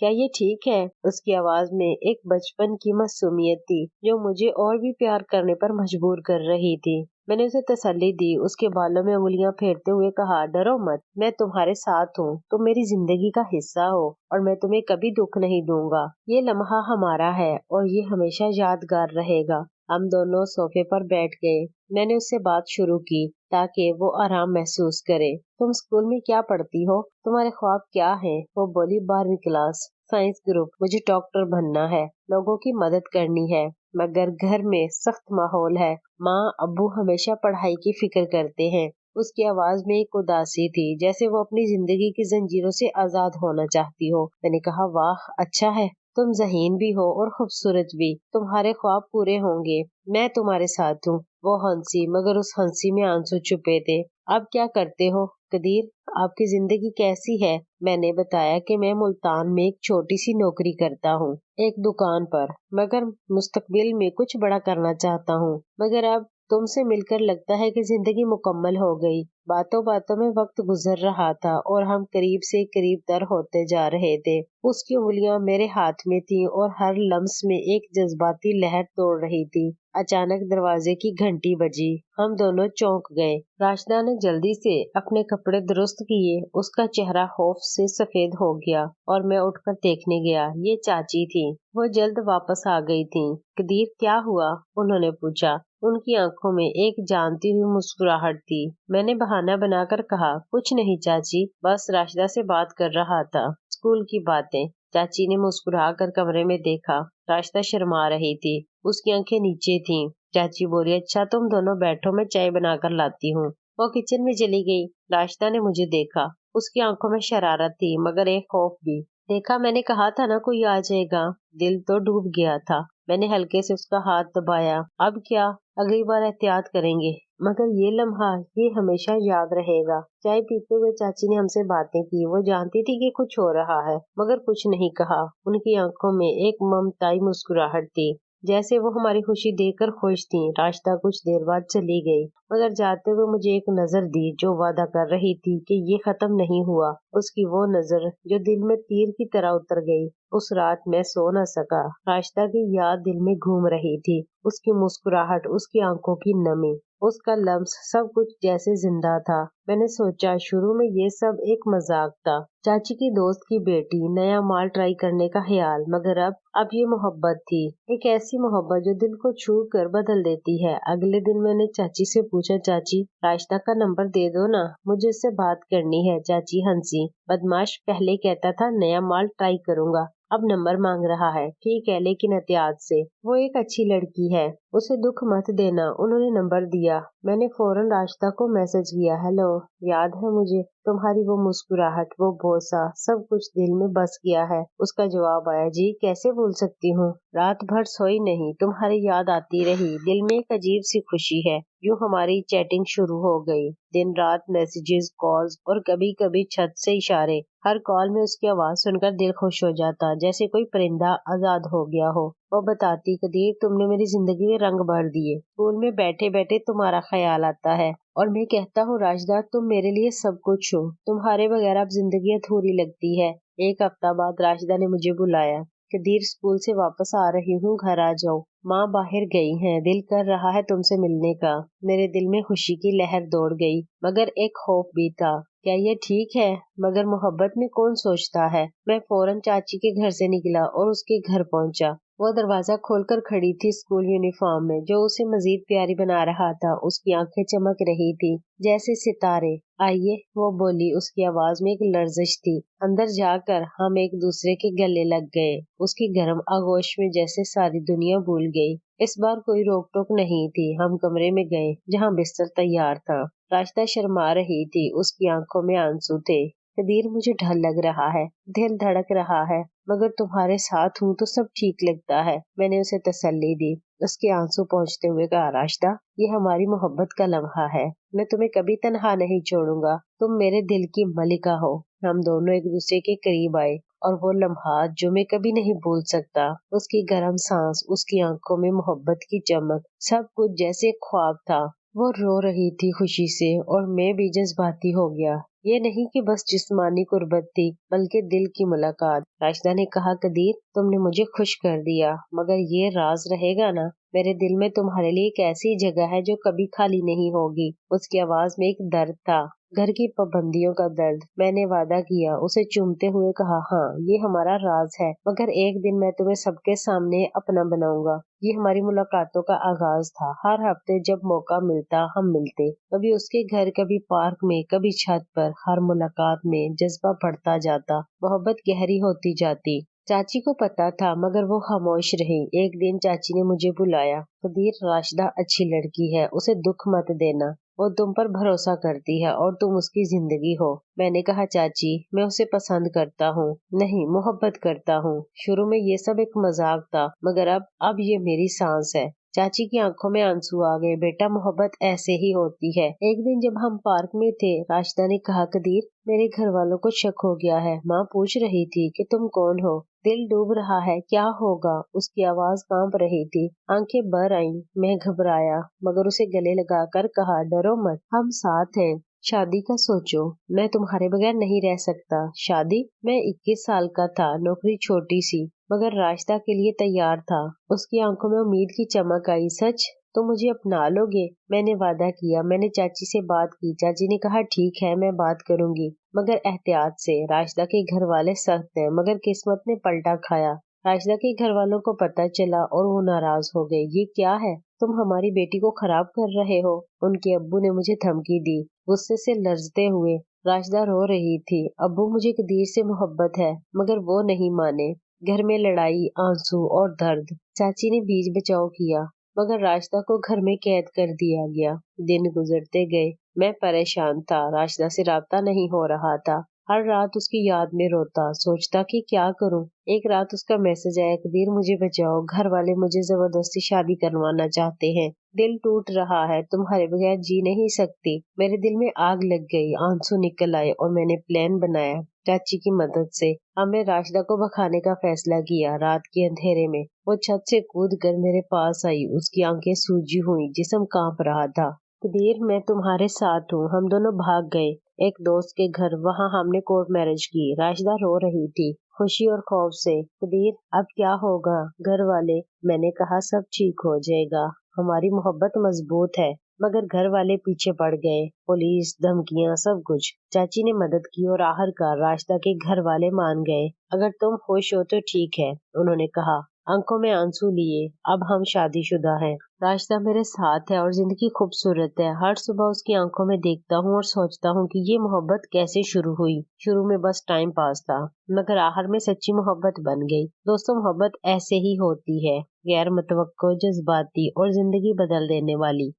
کیا یہ ٹھیک ہے؟ اس کی آواز میں ایک بچپن کی معصومیت تھی جو مجھے اور بھی پیار کرنے پر مجبور کر رہی تھی۔ میں نے اسے تسلی دی، اس کے بالوں میں انگلیاں پھیرتے ہوئے کہا، ڈرو مت، میں تمہارے ساتھ ہوں، تم میری زندگی کا حصہ ہو اور میں تمہیں کبھی دکھ نہیں دوں گا۔ یہ لمحہ ہمارا ہے اور یہ ہمیشہ یادگار رہے گا۔ ہم دونوں صوفے پر بیٹھ گئے۔ میں نے اس سے بات شروع کی تاکہ وہ آرام محسوس کرے۔ تم اسکول میں کیا پڑھتی ہو؟ تمہارے خواب کیا ہیں؟ وہ بولی، 12ویں کلاس، سائنس گروپ، مجھے ڈاکٹر بننا ہے، لوگوں کی مدد کرنی ہے، مگر گھر میں سخت ماحول ہے، ماں ابو ہمیشہ پڑھائی کی فکر کرتے ہیں۔ اس کی آواز میں ایک اداسی تھی، جیسے وہ اپنی زندگی کی زنجیروں سے آزاد ہونا چاہتی ہو۔ میں نے کہا، واہ، اچھا ہے، تم ذہین بھی ہو اور خوبصورت بھی، تمہارے خواب پورے ہوں گے، میں تمہارے ساتھ ہوں۔ وہ ہنسی، مگر اس ہنسی میں آنسو چھپے تھے۔ اب کیا کرتے ہو قدیر؟ آپ کی زندگی کیسی ہے؟ میں نے بتایا کہ میں ملتان میں ایک چھوٹی سی نوکری کرتا ہوں، ایک دکان پر، مگر مستقبل میں کچھ بڑا کرنا چاہتا ہوں۔ مگر اب تم سے مل کر لگتا ہے کہ زندگی مکمل ہو گئی۔ باتوں باتوں میں وقت گزر رہا تھا اور ہم قریب سے قریب تر ہوتے جا رہے تھے۔ اس کی انگلیاں میرے ہاتھ میں تھیں اور ہر لمس میں ایک جذباتی لہر توڑ رہی تھی۔ اچانک دروازے کی گھنٹی بجی۔ ہم دونوں چونک گئے۔ راشدہ نے جلدی سے اپنے کپڑے درست کیے، اس کا چہرہ خوف سے سفید ہو گیا اور میں اٹھ کر دیکھنے گیا۔ یہ چاچی تھی۔ وہ جلد واپس آ گئی تھی۔ قدیر، کیا ہوا؟ انہوں نے پوچھا۔ ان کی آنکھوں میں ایک جانتی ہوئی مسکراہٹ تھی۔ میں نے بہانہ بنا کر کہا، کچھ نہیں چاچی، بس راشدہ سے بات کر رہا تھا، اسکول کی باتیں۔ چاچی نے مسکرا کر کمرے میں دیکھا۔ راشدہ شرما رہی تھی، اس کی آنکھیں نیچے تھیں۔ چاچی بولی، اچھا تم دونوں بیٹھو، میں چائے بنا کر لاتی ہوں۔ وہ کچن میں چلی گئی۔ راشدہ نے مجھے دیکھا۔ اس کی آنکھوں میں شرارت تھی، مگر ایک خوف بھی۔ دیکھا، میں نے کہا تھا نا کوئی آ جائے گا۔ دل تو ڈوب گیا تھا۔ میں نے ہلکے سے اس کا ہاتھ دبایا۔ اب کیا؟ اگلی بار احتیاط کریں گے، مگر یہ لمحہ، یہ ہمیشہ یاد رہے گا۔ چائے پیتے ہوئے چاچی نے ہم سے باتیں کی۔ وہ جانتی تھی کہ کچھ ہو رہا ہے، مگر کچھ نہیں کہا۔ ان کی آنکھوں میں ایک ممتائی مسکراہٹ تھی، جیسے وہ ہماری خوشی دیکھ کر خوش تھیں۔ راشدہ کچھ دیر بعد چلی گئی، مگر جاتے ہوئے مجھے ایک نظر دی جو وعدہ کر رہی تھی کہ یہ ختم نہیں ہوا۔ اس کی وہ نظر جو دل میں تیر کی طرح اتر گئی۔ اس رات میں سو نہ سکا۔ راشدہ کی یاد دل میں گھوم رہی تھی، اس کی مسکراہٹ، اس کی آنکھوں کی نمی، اس کا لمس، سب کچھ جیسے زندہ تھا۔ میں نے سوچا شروع میں یہ سب ایک مذاق تھا، چاچی کی دوست کی بیٹی، نیا مال ٹرائی کرنے کا خیال، مگر اب یہ محبت تھی، ایک ایسی محبت جو دل کو چھو کر بدل دیتی ہے۔ اگلے دن میں نے چاچی سے پوچھا، چاچی راشدہ کا نمبر دے دو نا، مجھے اس سے بات کرنی ہے۔ چاچی ہنسی، بدماش، پہلے کہتا تھا نیا مال ٹرائی کروں گا، اب نمبر مانگ رہا ہے۔ ٹھیک ہے، لیکن احتیاط سے، وہ ایک اچھی لڑکی ہے، اسے دکھ مت دینا۔ انہوں نے نمبر دیا۔ میں نے فوراً راشدہ کو میسج کیا، ہیلو، یاد ہے مجھے؟ تمہاری وہ مسکراہٹ، وہ بوسہ، سب کچھ دل میں بس گیا ہے۔ اس کا جواب آیا، جی کیسے بھول سکتی ہوں، رات بھر سوئی نہیں، تمہاری یاد آتی رہی، دل میں ایک عجیب سی خوشی ہے۔ یوں ہماری چیٹنگ شروع ہو گئی، دن رات میسیجز، کالز اور کبھی کبھی چھت سے اشارے۔ ہر کال میں اس کی آواز سن کر دل خوش ہو جاتا، جیسے کوئی پرندہ آزاد ہو گیا ہو۔ وہ بتاتی، قدیر تم نے میری زندگی میں رنگ بھر دیے، اسکول میں بیٹھے بیٹھے تمہارا خیال آتا ہے اور میں کہتا ہوں راشدہ تم میرے لیے سب کچھ ہو، تمہارے بغیر اب زندگی ادھوری لگتی ہے۔ ایک ہفتہ بعد راشدہ نے مجھے بلایا، قدیر اسکول سے واپس آ رہی ہوں، گھر آ جاؤ، ماں باہر گئی ہیں، دل کر رہا ہے تم سے ملنے کا۔ میرے دل میں خوشی کی لہر دوڑ گئی، مگر ایک خوف بھی تھا، کیا یہ ٹھیک ہے؟ مگر محبت میں کون سوچتا ہے؟ میں فوراً چاچی کے گھر سے نکلا اور اس کے گھر پہنچا۔ وہ دروازہ کھول کر کھڑی تھی اسکول یونیفارم میں، جو اسے مزید پیاری بنا رہا تھا۔ اس کی آنکھیں چمک رہی تھی جیسے ستارے۔ آئیے، وہ بولی، اس کی آواز میں ایک لرزش تھی۔ اندر جا کر ہم ایک دوسرے کے گلے لگ گئے۔ اس کی گرم آغوش میں جیسے ساری دنیا بھول گئی۔ اس بار کوئی روک ٹوک نہیں تھی۔ ہم کمرے میں گئے جہاں بستر تیار تھا۔ راشدہ شرما رہی تھی، اس کی آنکھوں میں آنسو تھے۔ قدیر مجھے ڈر لگ رہا ہے، دل دھڑک رہا ہے، مگر تمہارے ساتھ ہوں تو سب ٹھیک لگتا ہے۔ میں نے اسے تسلی دی۔ اس کے آنسو پہنچتے ہوئے کہا، راشدہ یہ ہماری محبت کا لمحہ ہے، میں تمہیں کبھی تنہا نہیں چھوڑوں گا، تم میرے دل کی ملکہ ہو۔ ہم دونوں ایک دوسرے کے قریب آئے اور وہ لمحات جو میں کبھی نہیں بھول سکتا، اس کی گرم سانس، اس کی آنکھوں میں محبت کی چمک، سب کچھ جیسے خواب تھا۔ وہ رو رہی تھی خوشی سے اور میں بھی جذباتی ہو گیا۔ یہ نہیں کہ بس جسمانی قربت تھی بلکہ دل کی ملاقات۔ راشدہ نے کہا قدیر تم نے مجھے خوش کر دیا، مگر یہ راز رہے گا نا؟ میرے دل میں تمہارے لیے ایک ایسی جگہ ہے جو کبھی خالی نہیں ہوگی۔ اس کی آواز میں ایک درد تھا، گھر کی پابندیوں کا درد۔ میں نے وعدہ کیا، اسے چومتے ہوئے کہا، ہاں یہ ہمارا راز ہے، مگر ایک دن میں تمہیں سب کے سامنے اپنا بناؤں گا۔ یہ ہماری ملاقاتوں کا آغاز تھا۔ ہر ہفتے جب موقع ملتا ہم ملتے، کبھی اس کے گھر، کبھی پارک میں، کبھی چھت پر۔ ہر ملاقات میں جذبہ بڑھتا جاتا، محبت گہری ہوتی جاتی۔ چاچی کو پتا تھا مگر وہ خاموش رہی۔ ایک دن چاچی نے مجھے بلایا، قدیر راشدہ اچھی لڑکی ہے، اسے دکھ مت دینا، وہ تم پر بھروسہ کرتی ہے اور تم اس کی زندگی ہو۔ میں نے کہا چاچی میں اسے پسند کرتا ہوں، نہیں محبت کرتا ہوں۔ شروع میں یہ سب ایک مذاق تھا مگر اب یہ میری سانس ہے۔ چاچی کی آنکھوں میں آنسو آ گئے۔ بیٹا محبت ایسے ہی ہوتی ہے۔ ایک دن جب ہم پارک میں تھے، راشدہ نے کہا قدیر میرے گھر والوں کو شک ہو گیا ہے، ماں پوچھ رہی تھی کہ تم کون ہو، دل ڈوب رہا ہے، کیا ہوگا؟ اس کی آواز کانپ رہی تھی، آنکھیں بھر آئیں۔ میں گھبرایا مگر اسے گلے لگا کر کہا ڈرو مت، ہم ساتھ ہیں۔ شادی کا سوچو، میں تمہارے بغیر نہیں رہ سکتا۔ شادی؟ میں 21 سال کا تھا، نوکری چھوٹی سی، مگر راشدہ کے لیے تیار تھا۔ اس کی آنکھوں میں امید کی چمک آئی۔ سچ؟ تم مجھے اپنا لو گے؟ میں نے وعدہ کیا۔ میں نے چاچی سے بات کی۔ چاچی نے کہا ٹھیک ہے میں بات کروں گی، مگر احتیاط سے۔ راشدہ کے گھر والے سخت ہیں، مگر قسمت نے پلٹا کھایا۔ راشدہ کے گھر والوں کو پتہ چلا اور وہ ناراض ہو گئے۔ یہ کیا ہے؟ تم ہماری بیٹی کو خراب کر رہے ہو، ان کے ابو نے مجھے دھمکی دی، غصے سے لرزتے ہوئے۔ راشدہ رو رہی تھی، ابو مجھے قدیر سے محبت ہے مگر وہ نہیں مانے۔ گھر میں لڑائی، آنسو اور درد۔ چاچی نے بیچ بچاؤ کیا مگر راشدہ کو گھر میں قید کر دیا گیا۔ دن گزرتے گئے، میں پریشان تھا، راشدہ سے رابطہ نہیں ہو رہا تھا۔ ہر رات اس کی یاد میں روتا، سوچتا کہ کیا کروں۔ ایک رات اس کا میسج آیا قدیر مجھے بچاؤ، گھر والے مجھے زبردستی شادی کروانا چاہتے ہیں، دل ٹوٹ رہا ہے، تمہارے بغیر جی نہیں سکتی۔ میرے دل میں آگ لگ گئی، آنسو نکل آئے اور میں نے پلان بنایا چاچی کی مدد سے۔ ہم نے راشدہ کو بکھانے کا فیصلہ کیا۔ رات کے اندھیرے میں وہ چھت سے کود کر میرے پاس آئی، اس کی آنکھیں سوجی ہوئی، جسم کانپ رہا تھا۔ قدیر میں تمہارے ساتھ ہوں۔ ہم دونوں بھاگ گئے ایک دوست کے گھر، وہاں ہم نے کورٹ میرج کی۔ راشدہ رو رہی تھی، خوشی اور خوف سے۔ قدیر اب کیا ہوگا؟ گھر والے؟ میں نے کہا سب ٹھیک ہو جائے گا، ہماری محبت مضبوط ہے۔ مگر گھر والے پیچھے پڑ گئے، پولیس، دھمکیاں، سب کچھ۔ چاچی نے مدد کی اور آخرکار راشدہ کے گھر والے مان گئے۔ اگر تم خوش ہو تو ٹھیک ہے، انہوں نے کہا، آنکھوں میں آنسو لیے۔ اب ہم شادی شدہ ہیں۔ راشدہ میرے ساتھ ہے اور زندگی خوبصورت ہے۔ ہر صبح اس کی آنکھوں میں دیکھتا ہوں اور سوچتا ہوں کہ یہ محبت کیسے شروع ہوئی۔ شروع میں بس ٹائم پاس تھا مگر آخر میں سچی محبت بن گئی۔ دوستوں محبت ایسے ہی ہوتی ہے، غیر متوقع، جذباتی اور زندگی بدل دینے والی۔